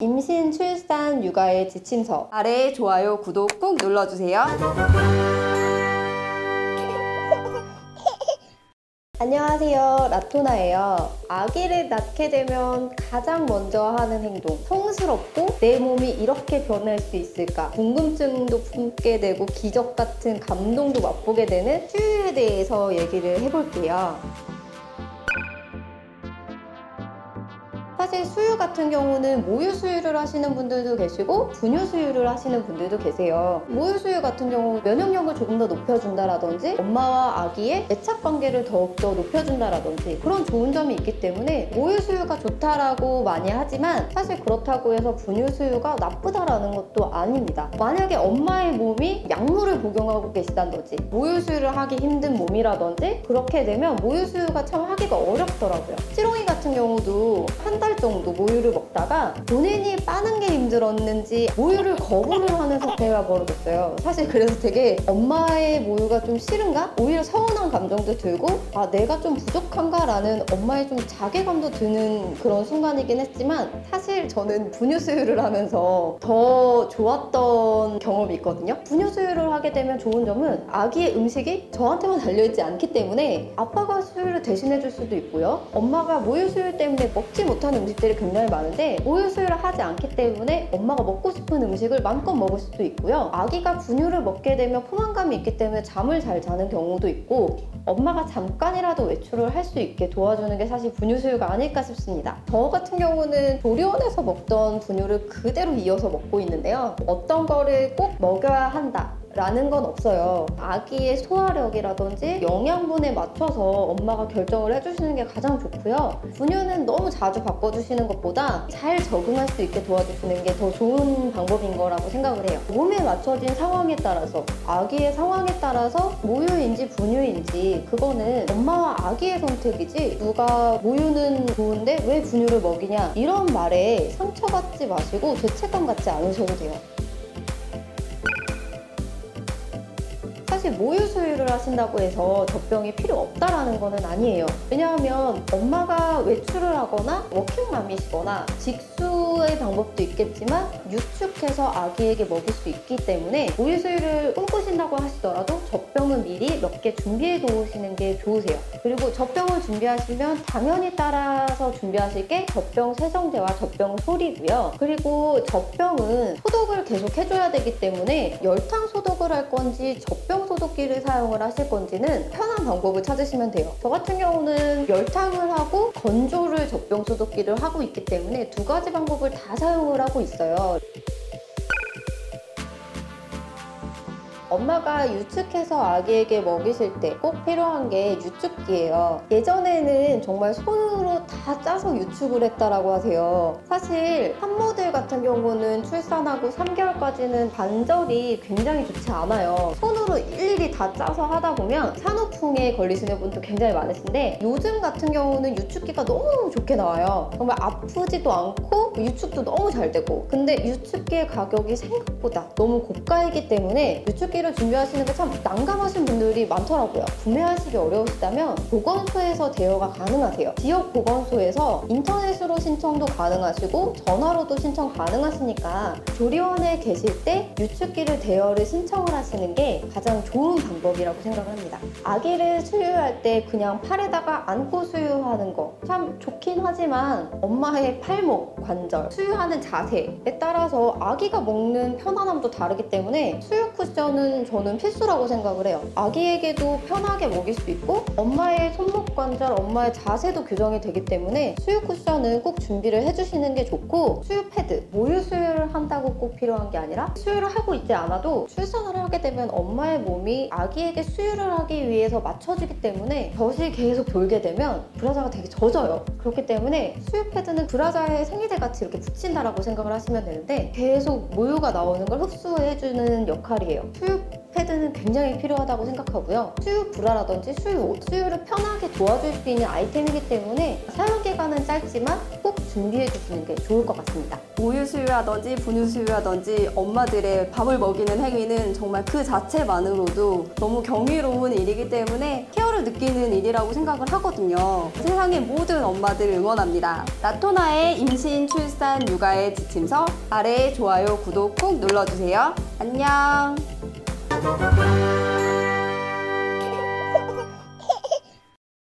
임신, 출산, 육아의 지침서 아래에 좋아요, 구독 꾹 눌러주세요. 안녕하세요, 라토나예요. 아기를 낳게 되면 가장 먼저 하는 행동, 성스럽고 내 몸이 이렇게 변할 수 있을까? 궁금증도 품게 되고 기적 같은 감동도 맛보게 되는 수유에 대해서 얘기를 해볼게요. 사실 수유 같은 경우는 모유 수유를 하시는 분들도 계시고 분유 수유를 하시는 분들도 계세요. 모유 수유 같은 경우 면역력을 조금 더 높여준다라든지 엄마와 아기의 애착 관계를 더욱더 높여준다라든지 그런 좋은 점이 있기 때문에 모유 수유가 좋다라고 많이 하지만 사실 그렇다고 해서 분유 수유가 나쁘다라는 것도 아닙니다. 만약에 엄마의 몸이 약물을 복용하고 계시다든지 모유 수유를 하기 힘든 몸이라든지 그렇게 되면 모유 수유가 참 하기가 어렵더라고요. 치롱이 같은 경우도 한 달 정도 모유를 먹다가 본인이 빠는 게 힘들었는지 모유를 거부를 하는 사태가 벌어졌어요. 사실 그래서 되게 엄마의 모유가 좀 싫은가? 오히려 서운한 감정도 들고 아 내가 좀 부족한가? 라는 엄마의 좀 자괴감도 드는 그런 순간이긴 했지만 사실 저는 분유 수유를 하면서 더 좋았던 경험이 있거든요. 분유 수유를 하게 되면 좋은 점은 아기의 음식이 저한테만 달려있지 않기 때문에 아빠가 수유를 대신해 줄 수도 있고요. 엄마가 모유 수유 때문에 먹지 못하는 음식들이 굉장히 많은데 모유 수유를 하지 않기 때문에 엄마가 먹고 싶은 음식을 마음껏 먹을 수도 있고요. 아기가 분유를 먹게 되면 포만감이 있기 때문에 잠을 잘 자는 경우도 있고 엄마가 잠깐이라도 외출을 할 수 있게 도와주는 게 사실 분유 수유가 아닐까 싶습니다. 저 같은 경우는 조리원에서 먹던 분유를 그대로 이어서 먹고 있는데요. 어떤 거를 꼭 먹여야 한다 라는 건 없어요. 아기의 소화력이라든지 영양분에 맞춰서 엄마가 결정을 해주시는 게 가장 좋고요. 분유는 너무 자주 바꿔주시는 것보다 잘 적응할 수 있게 도와주시는 게 더 좋은 방법인 거라고 생각을 해요. 몸에 맞춰진 상황에 따라서 아기의 상황에 따라서 모유인지 분유인지 그거는 엄마와 아기의 선택이지 누가 모유는 좋은데 왜 분유를 먹이냐 이런 말에 상처받지 마시고 죄책감 갖지 않으셔도 돼요. 사실 모유 수유를 하신다고 해서 젖병이 필요 없다라는 거는 아니에요. 왜냐하면 엄마가 외출을 하거나 워킹맘이시거나 직수의 방법도 있겠지만 유축해서 아기에게 먹일 수 있기 때문에 모유 수유를 꿈꾸신다고 하시더라도 젖병은 미리 몇 개 준비해 놓으시는 게 좋으세요. 그리고 젖병을 준비하시면 당연히 따라서 준비하실 게 젖병 세정제와 젖병 솔이고요. 그리고 젖병은 소독을 계속 해줘야 되기 때문에 열탕 소독을 할 건지 젖병 소독기를 사용을 하실 건지는 편한 방법을 찾으시면 돼요. 저 같은 경우는 열탕을 하고 건조를 젖병 소독기를 하고 있기 때문에 두 가지 방법을 다 사용을 하고 있어요. 엄마가 유축해서 아기에게 먹이실 때 꼭 필요한 게 유축기예요. 예전에는 정말 손으로 다 짜서 유축을 했다라고 하세요. 사실 산모들 같은 경우는 출산하고 3개월까지는 관절이 굉장히 좋지 않아요. 손으로 일일이 다 짜서 하다 보면 산후풍에 걸리시는 분도 굉장히 많으신데 요즘 같은 경우는 유축기가 너무 좋게 나와요. 정말 아프지도 않고 유축도 너무 잘 되고 근데 유축기의 가격이 생각보다 너무 고가이기 때문에 유축기를 준비하시는 게 참 난감하신 분들이 많더라고요. 구매하시기 어려우시다면 보건소에서 대여가 가능하세요. 지역 보건소에서 인터넷으로 신청도 가능하시고 전화로도 신청 가능하시니까 조리원에 계실 때 유축기를 대여를 신청을 하시는 게 가장 좋은 방법이라고 생각을 합니다. 아기를 수유할 때 그냥 팔에다가 안고 수유하는 거 참 좋긴 하지만 엄마의 팔목, 관절, 수유하는 자세에 따라서 아기가 먹는 편안함도 다르기 때문에 수유 쿠션은 저는 필수라고 생각을 해요. 아기에게도 편하게 먹일 수 있고 엄마의 손목 관절, 엄마의 자세도 교정이 되기 때문에 수유 쿠션은 꼭 준비를 해주시는 게 좋고 수유 패드, 모유 수유를 한다고 꼭 필요한 게 아니라 수유를 하고 있지 않아도 출산을 하게 되면 엄마의 몸이 아기에게 수유를 하기 위해서 맞춰지기 때문에 젖이 계속 돌게 되면 브라자가 되게 젖어요. 그렇기 때문에 수유 패드는 브라자에 생리대 같이 이렇게 붙인다라고 생각을 하시면 되는데 계속 모유가 나오는 걸 흡수해주는 역할이에요. 수유 패드는 굉장히 필요하다고 생각하고요. 수유 브라라든지 수유를 편하게 도와줄 수 있는 아이템이기 때문에 사용 기간은 짧지만 꼭 준비해 주시는 게 좋을 것 같습니다. 모유 수유라든지 분유 수유라든지 엄마들의 밥을 먹이는 행위는 정말 그 자체만으로도 너무 경이로운 일이기 때문에 케어를 느끼는 일이라고 생각을 하거든요. 세상의 모든 엄마들을 응원합니다. 라토나의 임신, 출산, 육아의 지침서 아래에 좋아요, 구독 꼭 눌러주세요. 안녕.